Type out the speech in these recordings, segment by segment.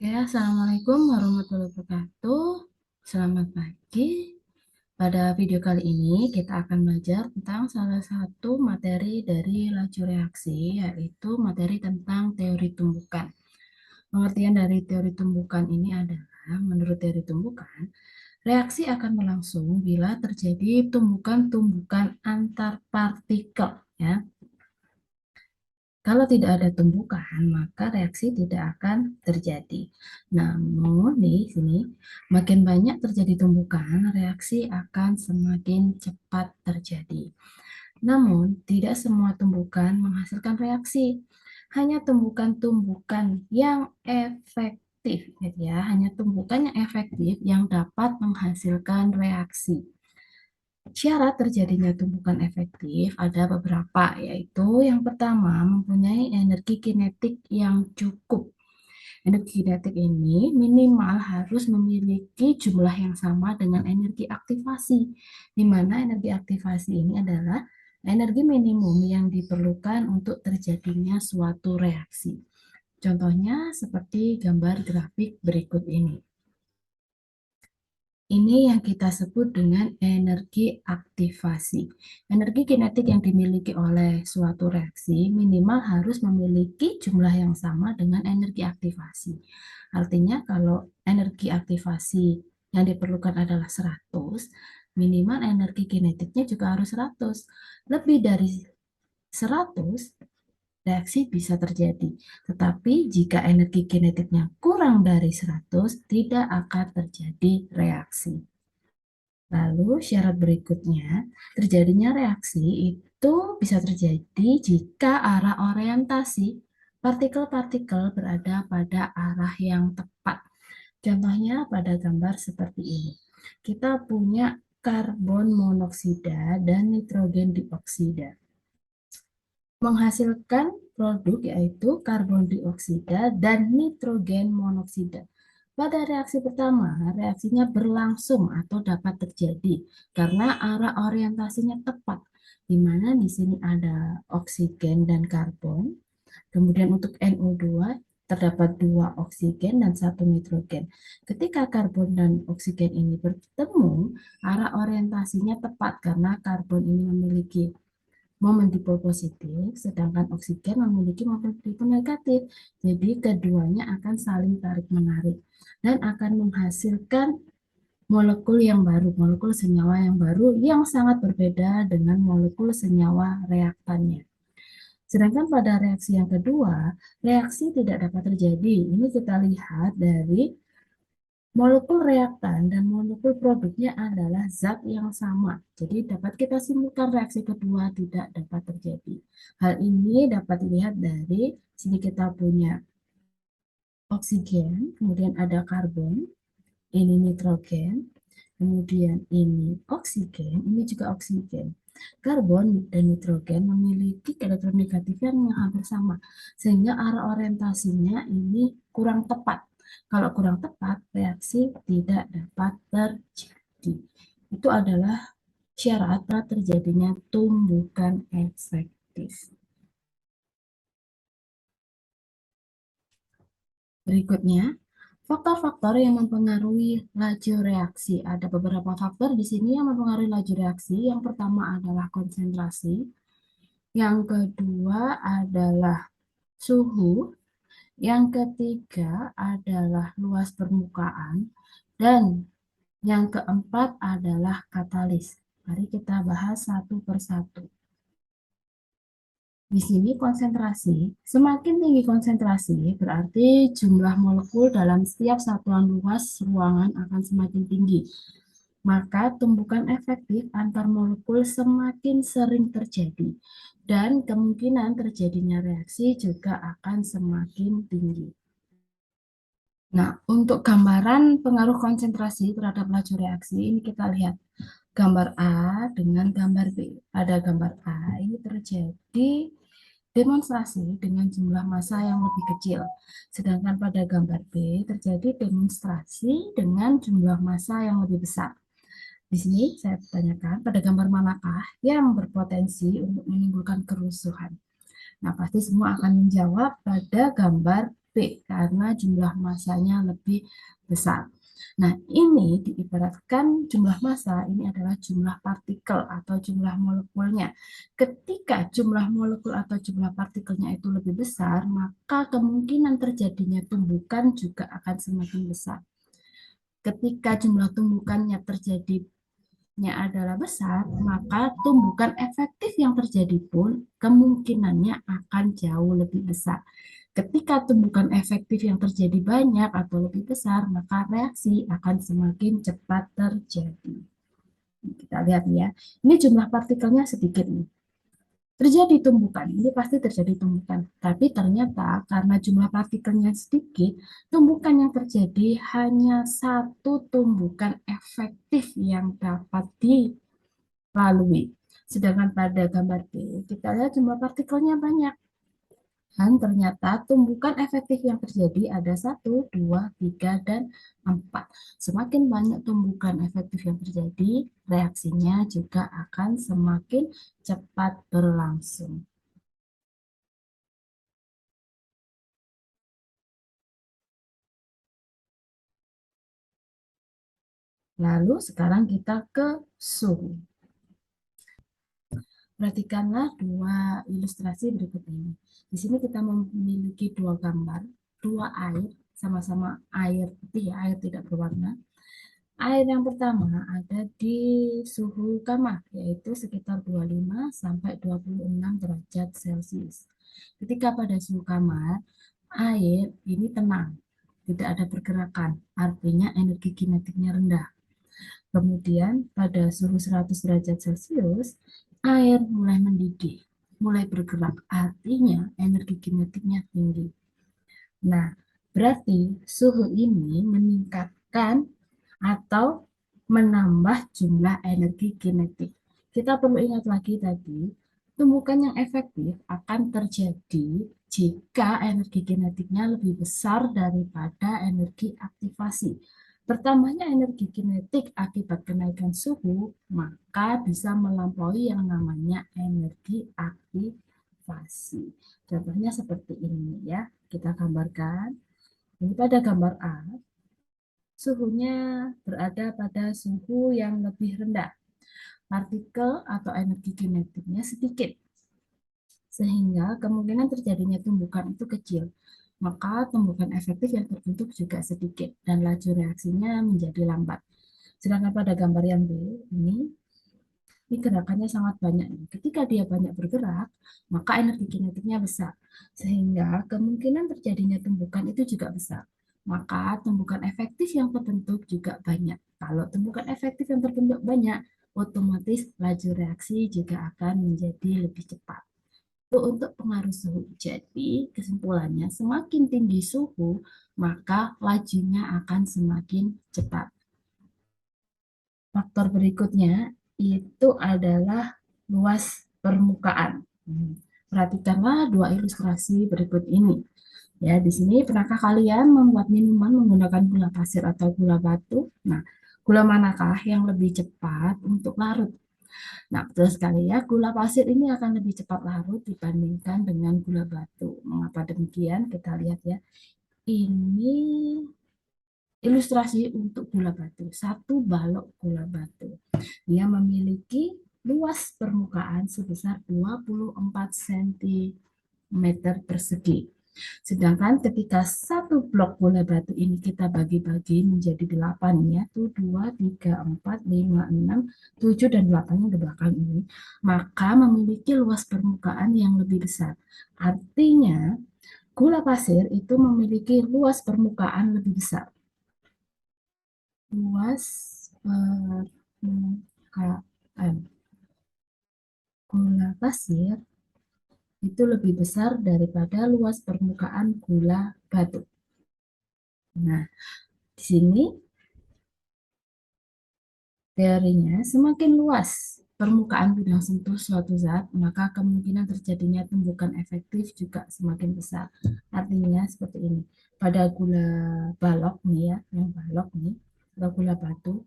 Oke, Assalamualaikum warahmatullahi wabarakatuh. Selamat pagi. Pada video kali ini kita akan belajar tentang salah satu materi dari laju reaksi, yaitu materi tentang teori tumbukan. Pengertian dari teori tumbukan ini adalah, menurut teori tumbukan, reaksi akan berlangsung bila terjadi tumbukan-tumbukan antar partikel, ya. Kalau tidak ada tumbukan, maka reaksi tidak akan terjadi. Namun di sini, makin banyak terjadi tumbukan, reaksi akan semakin cepat terjadi. Namun, tidak semua tumbukan menghasilkan reaksi. Hanya tumbukan-tumbukan yang efektif, gitu ya. Hanya tumbukan yang efektif yang dapat menghasilkan reaksi. Syarat terjadinya tumbukan efektif ada beberapa, yaitu yang pertama mempunyai energi kinetik yang cukup. Energi kinetik ini minimal harus memiliki jumlah yang sama dengan energi aktivasi, di mana energi aktivasi ini adalah energi minimum yang diperlukan untuk terjadinya suatu reaksi. Contohnya seperti gambar grafik berikut ini. Ini yang kita sebut dengan energi aktivasi. Energi kinetik yang dimiliki oleh suatu reaksi minimal harus memiliki jumlah yang sama dengan energi aktivasi. Artinya kalau energi aktivasi yang diperlukan adalah 100, minimal energi kinetiknya juga harus 100. Lebih dari 100, reaksi bisa terjadi. Tetapi jika energi kinetiknya kurang dari 100, tidak akan terjadi reaksi. Lalu syarat berikutnya, terjadinya reaksi itu bisa terjadi jika arah orientasi partikel-partikel berada pada arah yang tepat. Contohnya pada gambar seperti ini. Kita punya karbon monoksida dan nitrogen dioksida. Menghasilkan produk yaitu karbon dioksida dan nitrogen monoksida. Pada reaksi pertama, reaksinya berlangsung atau dapat terjadi karena arah orientasinya tepat, di mana di sini ada oksigen dan karbon. Kemudian untuk NO2 terdapat 2 oksigen dan 1 nitrogen. Ketika karbon dan oksigen ini bertemu, arah orientasinya tepat karena karbon ini memiliki momen dipol positif, sedangkan oksigen memiliki momen dipol negatif. Jadi keduanya akan saling tarik-menarik dan akan menghasilkan molekul yang baru, molekul senyawa yang baru yang sangat berbeda dengan molekul senyawa reaktannya. Sedangkan pada reaksi yang kedua, reaksi tidak dapat terjadi. Ini kita lihat dari molekul reaktan dan molekul produknya adalah zat yang sama. Jadi dapat kita simpulkan reaksi kedua tidak dapat terjadi. Hal ini dapat dilihat dari sini kita punya oksigen, kemudian ada karbon, ini nitrogen, kemudian ini oksigen, ini juga oksigen. Karbon dan nitrogen memiliki elektronegatif yang hampir sama, sehingga arah orientasinya ini kurang tepat. Kalau kurang tepat, reaksi tidak dapat terjadi. Itu adalah syarat terjadinya tumbukan efektif. Berikutnya, faktor-faktor yang mempengaruhi laju reaksi. Ada beberapa faktor di sini yang mempengaruhi laju reaksi. Yang pertama adalah konsentrasi. Yang kedua adalah suhu. Yang ketiga adalah luas permukaan. Dan yang keempat adalah katalis. Mari kita bahas satu persatu. Di sini konsentrasi, semakin tinggi konsentrasi berarti jumlah molekul dalam setiap satuan luas ruangan akan semakin tinggi. Maka tumbukan efektif antar molekul semakin sering terjadi dan kemungkinan terjadinya reaksi juga akan semakin tinggi. Nah, untuk gambaran pengaruh konsentrasi terhadap laju reaksi, ini kita lihat gambar A dengan gambar B. Pada gambar A ini terjadi demonstrasi dengan jumlah massa yang lebih kecil. Sedangkan pada gambar B terjadi demonstrasi dengan jumlah massa yang lebih besar. Di sini saya tanyakan pada gambar manakah yang berpotensi untuk menimbulkan kerusuhan. Nah, pasti semua akan menjawab pada gambar B karena jumlah massanya lebih besar. Nah, ini diibaratkan jumlah massa ini adalah jumlah partikel atau jumlah molekulnya. Ketika jumlah molekul atau jumlah partikelnya itu lebih besar, maka kemungkinan terjadinya tumbukan juga akan semakin besar. Ketika jumlah tumbukannya terjadinya adalah besar, maka tumbukan efektif yang terjadi pun kemungkinannya akan jauh lebih besar. Ketika tumbukan efektif yang terjadi banyak atau lebih besar, maka reaksi akan semakin cepat terjadi. Kita lihat ya, ini jumlah partikelnya sedikit nih. Terjadi tumbukan, ini pasti terjadi tumbukan. Tapi ternyata karena jumlah partikelnya sedikit, tumbukan yang terjadi hanya satu tumbukan efektif yang dapat dilalui. Sedangkan pada gambar B, kita lihat jumlah partikelnya banyak. Dan ternyata tumbukan efektif yang terjadi ada 1, 2, 3, dan 4. Semakin banyak tumbukan efektif yang terjadi, reaksinya juga akan semakin cepat berlangsung. Lalu sekarang kita ke suhu. Perhatikanlah dua ilustrasi berikut ini. Di sini kita memiliki dua gambar, dua air, sama-sama air putih ya, air tidak berwarna. Air yang pertama ada di suhu kamar, yaitu sekitar 25 sampai 26 derajat Celcius. Ketika pada suhu kamar, air ini tenang, tidak ada pergerakan, artinya energi kinetiknya rendah. Kemudian pada suhu 100 derajat Celcius, air mulai mendidih, mulai bergerak, artinya energi kinetiknya tinggi. Nah, berarti suhu ini meningkatkan atau menambah jumlah energi kinetik. Kita perlu ingat lagi tadi, tumbukan yang efektif akan terjadi jika energi kinetiknya lebih besar daripada energi aktivasi. Bertambahnya energi kinetik akibat kenaikan suhu, maka bisa melampaui yang namanya energi aktivasi. Contohnya seperti ini ya, kita gambarkan. Ini pada gambar A, suhunya berada pada suhu yang lebih rendah. Partikel atau energi kinetiknya sedikit, sehingga kemungkinan terjadinya tumbukan itu kecil. Maka tumbukan efektif yang terbentuk juga sedikit, dan laju reaksinya menjadi lambat. Sedangkan pada gambar yang B, ini gerakannya sangat banyak. Ketika dia banyak bergerak, maka energi kinetiknya besar, sehingga kemungkinan terjadinya tumbukan itu juga besar. Maka tumbukan efektif yang terbentuk juga banyak. Kalau tumbukan efektif yang terbentuk banyak, otomatis laju reaksi juga akan menjadi lebih cepat. Itu untuk pengaruh suhu. Jadi, kesimpulannya, semakin tinggi suhu, maka lajunya akan semakin cepat. Faktor berikutnya itu adalah luas permukaan. Perhatikanlah dua ilustrasi berikut ini. Ya, di sini pernahkah kalian membuat minuman menggunakan gula pasir atau gula batu? Nah, gula manakah yang lebih cepat untuk larut? Nah, betul sekali ya, gula pasir ini akan lebih cepat larut dibandingkan dengan gula batu. Mengapa demikian? Kita lihat ya. Ini ilustrasi untuk gula batu. Satu balok gula batu. Dia memiliki luas permukaan sebesar 24 cm persegi. Sedangkan ketika satu blok gula batu ini kita bagi-bagi menjadi 8 ya, tuh 2, 3, 4, 5, 6, 7, dan 8 yang di belakang ini, maka memiliki luas permukaan yang lebih besar. Artinya, gula pasir itu memiliki luas permukaan lebih besar. Luas permukaan gula pasir itu lebih besar daripada luas permukaan gula batu. Nah, di sini teorinya semakin luas permukaan bidang sentuh suatu zat, maka kemungkinan terjadinya tumbukan efektif juga semakin besar. Artinya seperti ini. Pada gula balok nih ya, yang balok nih, atau gula batu,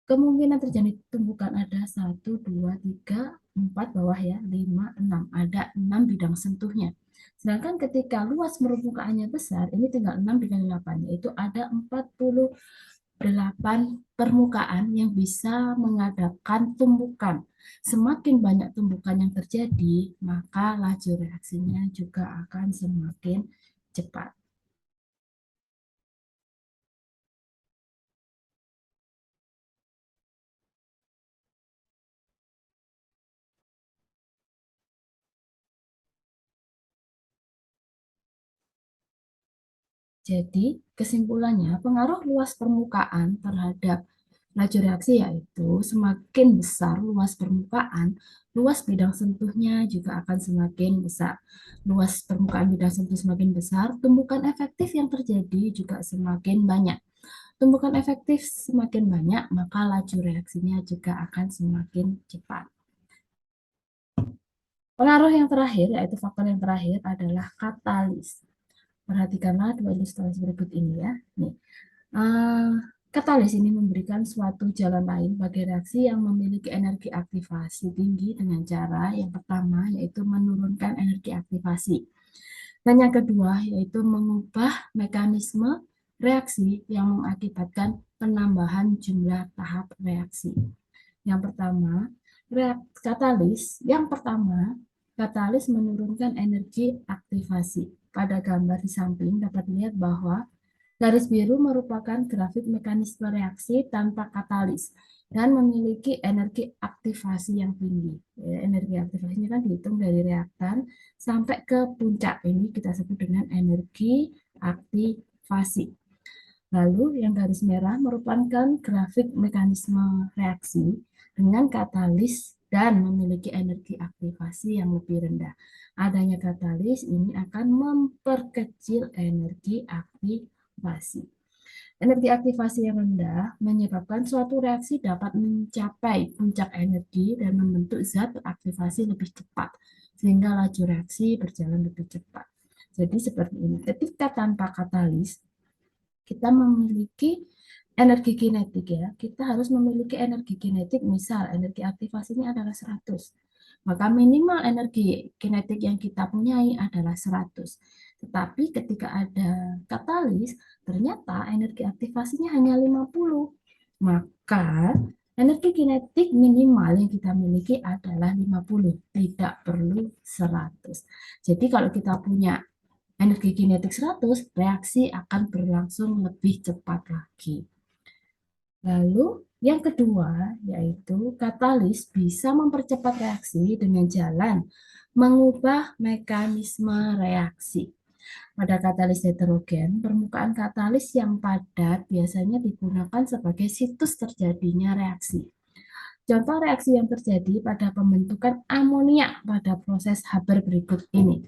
kemungkinan terjadi tumbukan ada 1, 2, 3, 4 bawah ya, 5, 6. Ada 6 bidang sentuhnya. Sedangkan ketika luas permukaannya besar, ini tinggal 6 dikali 8, yaitu ada 48 permukaan yang bisa mengadakan tumbukan. Semakin banyak tumbukan yang terjadi, maka laju reaksinya juga akan semakin cepat. Jadi, kesimpulannya, pengaruh luas permukaan terhadap laju reaksi yaitu semakin besar luas permukaan, luas bidang sentuhnya juga akan semakin besar. Luas permukaan bidang sentuh semakin besar, tumbukan efektif yang terjadi juga semakin banyak. Tumbukan efektif semakin banyak, maka laju reaksinya juga akan semakin cepat. Pengaruh yang terakhir, yaitu faktor yang terakhir adalah katalis. Perhatikanlah dua ilustrasi berikut ini ya. Nih, eh, katalis ini memberikan suatu jalan lain bagi reaksi yang memiliki energi aktivasi tinggi dengan cara yang pertama yaitu menurunkan energi aktivasi. Dan yang kedua yaitu mengubah mekanisme reaksi yang mengakibatkan penambahan jumlah tahap reaksi. Yang pertama, katalis menurunkan energi aktivasi. Pada gambar di samping dapat dilihat bahwa garis biru merupakan grafik mekanisme reaksi tanpa katalis dan memiliki energi aktivasi yang tinggi. Ya, energi aktivasinya kan dihitung dari reaktan sampai ke puncak. Ini kita sebut dengan energi aktivasi. Lalu yang garis merah merupakan grafik mekanisme reaksi dengan katalis dan memiliki energi aktivasi yang lebih rendah. Adanya katalis ini akan memperkecil energi aktivasi. Energi aktivasi yang rendah menyebabkan suatu reaksi dapat mencapai puncak energi dan membentuk zat beraktivasi lebih cepat, sehingga laju reaksi berjalan lebih cepat. Jadi seperti ini, ketika tanpa katalis, kita memiliki energi kinetik ya. Kita harus memiliki energi kinetik, misal energi aktivasinya adalah 100. Maka minimal energi kinetik yang kita punyai adalah 100. Tetapi ketika ada katalis, ternyata energi aktivasinya hanya 50. Maka energi kinetik minimal yang kita miliki adalah 50, tidak perlu 100. Jadi kalau kita punya energi kinetik 100, reaksi akan berlangsung lebih cepat lagi. Lalu yang kedua, yaitu katalis bisa mempercepat reaksi dengan jalan mengubah mekanisme reaksi. Pada katalis heterogen, permukaan katalis yang padat biasanya digunakan sebagai situs terjadinya reaksi. Contoh reaksi yang terjadi pada pembentukan amonia pada proses Haber berikut ini.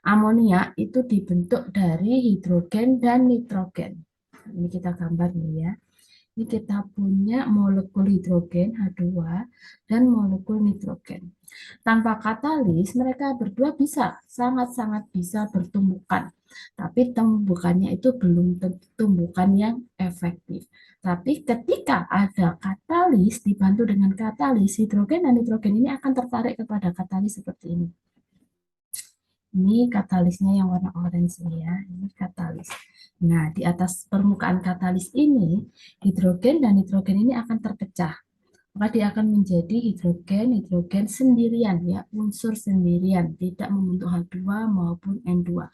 Amonia itu dibentuk dari hidrogen dan nitrogen. Ini kita gambar nih ya. Ini kita punya molekul hidrogen H2 dan molekul nitrogen. Tanpa katalis, mereka berdua bisa, sangat-sangat bisa bertumbukan. Tapi tumbukannya itu belum tentu tumbukan yang efektif. Tapi ketika ada katalis, dibantu dengan katalis, hidrogen dan nitrogen ini akan tertarik kepada katalis seperti ini. Ini katalisnya yang warna orange ya, ini katalis. Nah, di atas permukaan katalis ini, hidrogen dan nitrogen ini akan terpecah. Maka dia akan menjadi hidrogen sendirian ya, unsur sendirian, tidak membentuk H2 maupun N2.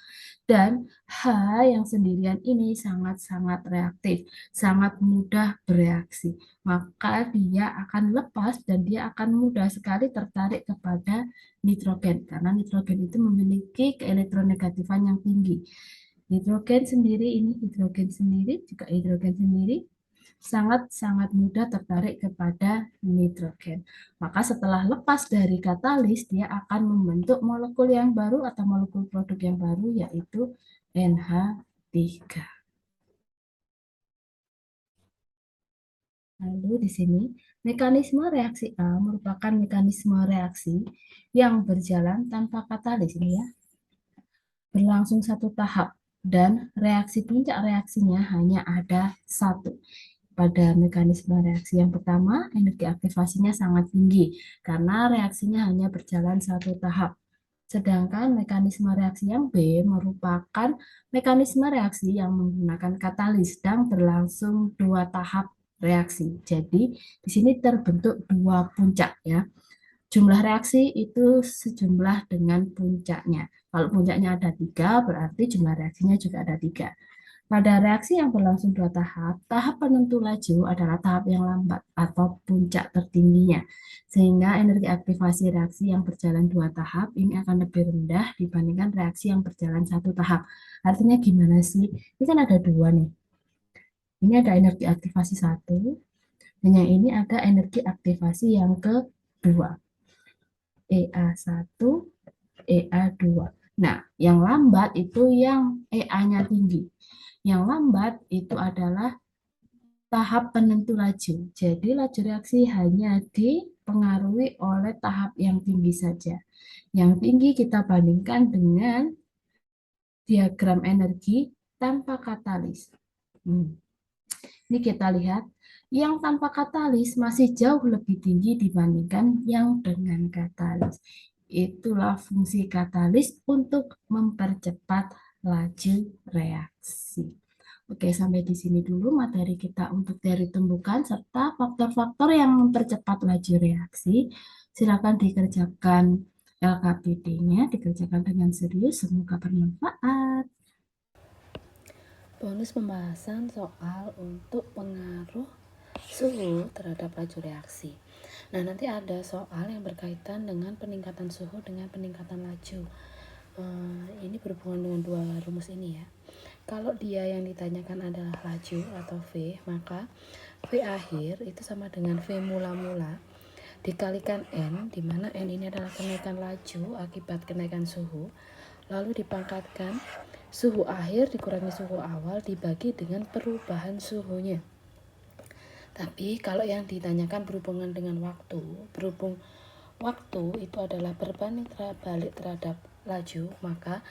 Dan H yang sendirian ini sangat-sangat reaktif, sangat mudah bereaksi. Maka dia akan lepas dan dia akan mudah sekali tertarik kepada nitrogen, karena nitrogen itu memiliki keelektronegatifan yang tinggi. Hidrogen sendiri ini, hidrogen sendiri, juga hidrogen sendiri, sangat-sangat mudah tertarik kepada nitrogen. Maka setelah lepas dari katalis, dia akan membentuk molekul yang baru atau molekul produk yang baru, yaitu NH3. Lalu di sini, mekanisme reaksi A merupakan mekanisme reaksi yang berjalan tanpa katalis ini ya, berlangsung satu tahap dan reaksi puncak reaksinya hanya ada satu. Pada mekanisme reaksi yang pertama, energi aktivasinya sangat tinggi karena reaksinya hanya berjalan satu tahap. Sedangkan mekanisme reaksi yang B merupakan mekanisme reaksi yang menggunakan katalis dan berlangsung dua tahap reaksi. Jadi di sini terbentuk dua puncak ya. Jumlah reaksi itu sejumlah dengan puncaknya. Kalau puncaknya ada tiga, berarti jumlah reaksinya juga ada tiga. Pada reaksi yang berlangsung dua tahap, tahap penentu laju adalah tahap yang lambat atau puncak tertingginya. Sehingga energi aktivasi reaksi yang berjalan dua tahap ini akan lebih rendah dibandingkan reaksi yang berjalan satu tahap. Artinya gimana sih? Ini kan ada dua nih. Ini ada energi aktivasi satu, dan yang ini ada energi aktivasi yang kedua. EA1, EA2. Nah, yang lambat itu yang EA-nya tinggi. Yang lambat itu adalah tahap penentu laju. Jadi laju reaksi hanya dipengaruhi oleh tahap yang tinggi saja. Yang tinggi kita bandingkan dengan diagram energi tanpa katalis. Ini kita lihat, yang tanpa katalis masih jauh lebih tinggi dibandingkan yang dengan katalis. Itulah fungsi katalis untuk mempercepat laju reaksi. Oke, sampai di sini dulu materi kita untuk teori tumbukan serta faktor-faktor yang mempercepat laju reaksi. Silakan dikerjakan LKPD-nya, dikerjakan dengan serius. Semoga bermanfaat. Bonus pembahasan soal untuk pengaruh suhu terhadap laju reaksi. Nah, nanti ada soal yang berkaitan dengan peningkatan suhu dengan peningkatan laju. Ini berhubungan dengan dua rumus ini ya. Kalau dia yang ditanyakan adalah laju atau V, maka V akhir itu sama dengan V mula-mula dikalikan N, di mana N ini adalah kenaikan laju akibat kenaikan suhu, lalu dipangkatkan suhu akhir dikurangi suhu awal dibagi dengan perubahan suhunya. Tapi kalau yang ditanyakan berhubungan dengan waktu, berhubung waktu itu adalah berbanding terbalik terhadap laju, maka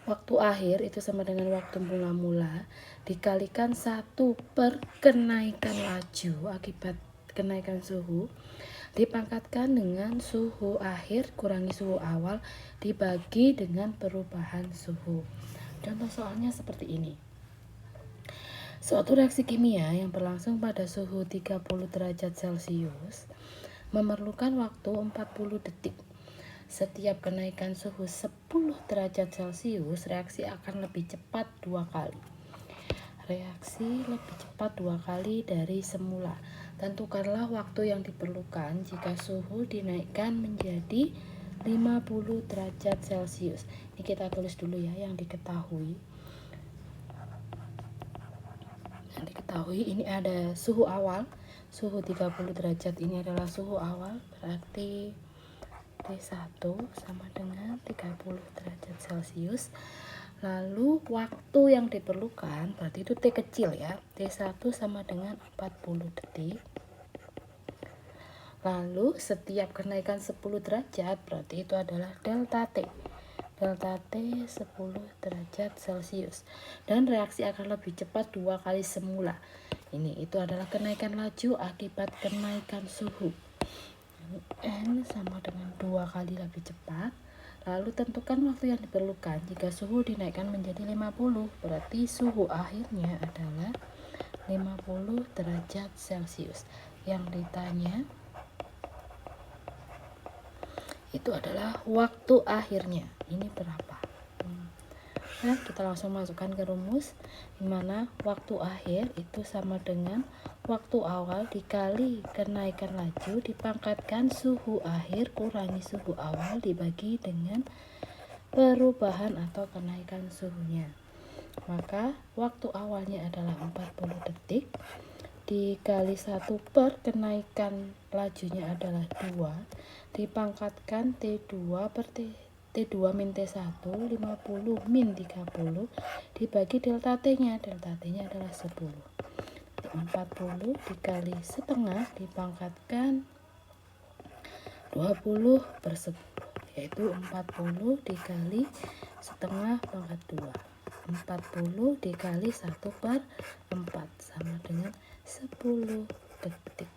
waktu akhir itu sama dengan waktu mula-mula dikalikan 1 per kenaikan laju akibat kenaikan suhu dipangkatkan dengan suhu akhir kurangi suhu awal dibagi dengan perubahan suhu. Contoh soalnya seperti ini. Suatu reaksi kimia yang berlangsung pada suhu 30 derajat Celcius memerlukan waktu 40 detik. Setiap kenaikan suhu 10 derajat Celcius, reaksi akan lebih cepat 2 kali. Reaksi lebih cepat 2 kali dari semula. Tentukanlah waktu yang diperlukan jika suhu dinaikkan menjadi 50 derajat Celcius. Ini kita tulis dulu ya yang diketahui. Ini ada suhu awal, suhu 30 derajat ini adalah suhu awal, berarti T1 sama dengan 30 derajat Celcius. Lalu waktu yang diperlukan berarti itu T kecil ya, T1 sama dengan 40 detik. Lalu setiap kenaikan 10 derajat berarti itu adalah delta T. Delta T 10 derajat Celcius. Dan reaksi akan lebih cepat 2 kali semula. Itu adalah kenaikan laju akibat kenaikan suhu. N sama dengan 2 kali lebih cepat. Lalu tentukan waktu yang diperlukan jika suhu dinaikkan menjadi 50. Berarti suhu akhirnya adalah 50 derajat Celcius. Yang ditanya itu adalah waktu akhirnya. Ini berapa? Nah, kita langsung masukkan ke rumus, dimana waktu akhir itu sama dengan waktu awal dikali kenaikan laju dipangkatkan suhu akhir kurangi suhu awal dibagi dengan perubahan atau kenaikan suhunya. Maka waktu awalnya adalah 40 detik dikali 1 per kenaikan lajunya adalah 2 dipangkatkan T2 per T2 min T1 50 min 30 dibagi delta T-nya. Delta T-nya adalah 10. 40 dikali setengah dipangkatkan 20 per 10, yaitu 40 dikali setengah pangkat 2. 40 dikali 1 per 4 sama dengan 10 detik.